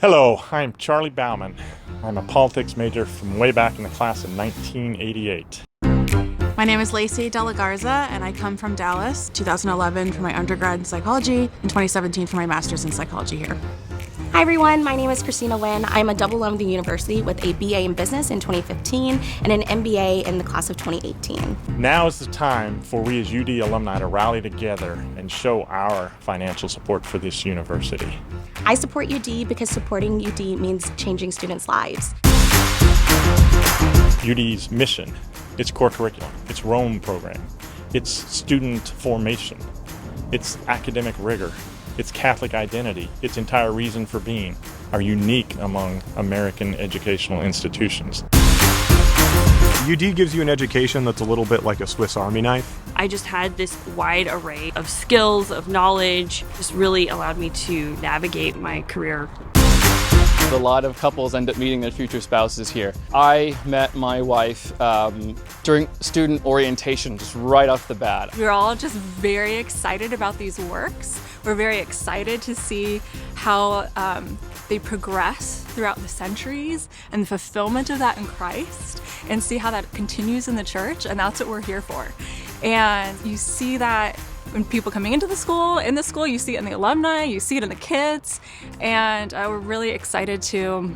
Hello, I'm Charlie Bauman. I'm a politics major from way back in the class of 1988. My name is Lacey De La Garza, and I come from Dallas, 2011 for my undergrad in psychology, and 2017 for my master's in psychology here. Hi everyone, my name is Christina Nguyen. I'm a double alum of the university with a BA in business in 2015 and an MBA in the class of 2018. Now is the time for we as UD alumni to rally together and show our financial support for this university. I support UD because supporting UD means changing students' lives. UD's mission, its core curriculum, its Rome program, its student formation, its academic rigor, its Catholic identity, its entire reason for being, are unique among American educational institutions. UD gives you an education that's a little bit like a Swiss Army knife. I just had this wide array of skills, of knowledge, just really allowed me to navigate my career. A lot of couples end up meeting their future spouses here. I met my wife during student orientation, just right off the bat. We're all just very excited about these works. We're very excited to see how they progress throughout the centuries and the fulfillment of that in Christ, and see how that continues in the church, and that's what we're here for. And you see that when people coming into the school, you see it in the alumni, you see it in the kids, and we're really excited to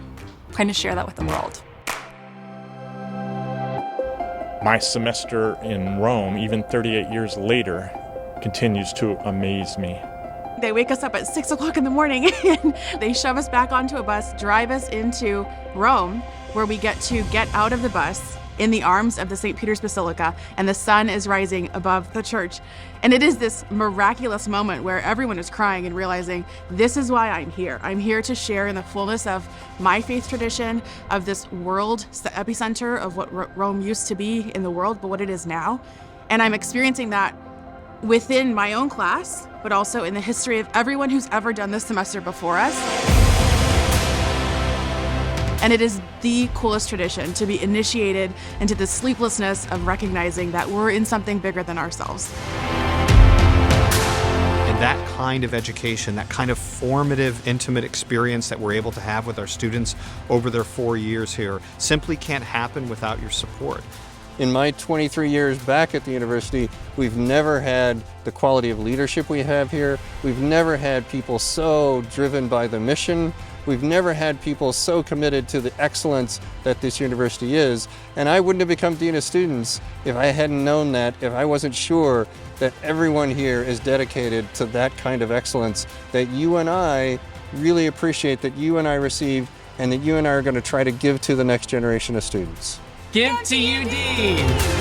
kind of share that with the world. My semester in Rome, even 38 years later, continues to amaze me. They wake us up at 6 o'clock in the morning and they shove us back onto a bus, drive us into Rome, where we get to get out of the bus in the arms of the St. Peter's Basilica, and the sun is rising above the church. And it is this miraculous moment where everyone is crying and realizing, this is why I'm here. I'm here to share in the fullness of my faith tradition, of this world, the epicenter of what Rome used to be in the world, but what it is now. And I'm experiencing that within my own class, but also in the history of everyone who's ever done this semester before us. And it is the coolest tradition to be initiated into the sleeplessness of recognizing that we're in something bigger than ourselves. And that kind of education, that kind of formative, intimate experience that we're able to have with our students over their 4 years here simply can't happen without your support. In my 23 years back at the university, we've never had the quality of leadership we have here. We've never had people so driven by the mission. We've never had people so committed to the excellence that this university is. And I wouldn't have become Dean of Students if I hadn't known that, if I wasn't sure that everyone here is dedicated to that kind of excellence that you and I really appreciate, that you and I received, and that you and I are going to try to give to the next generation of students. Give to UD!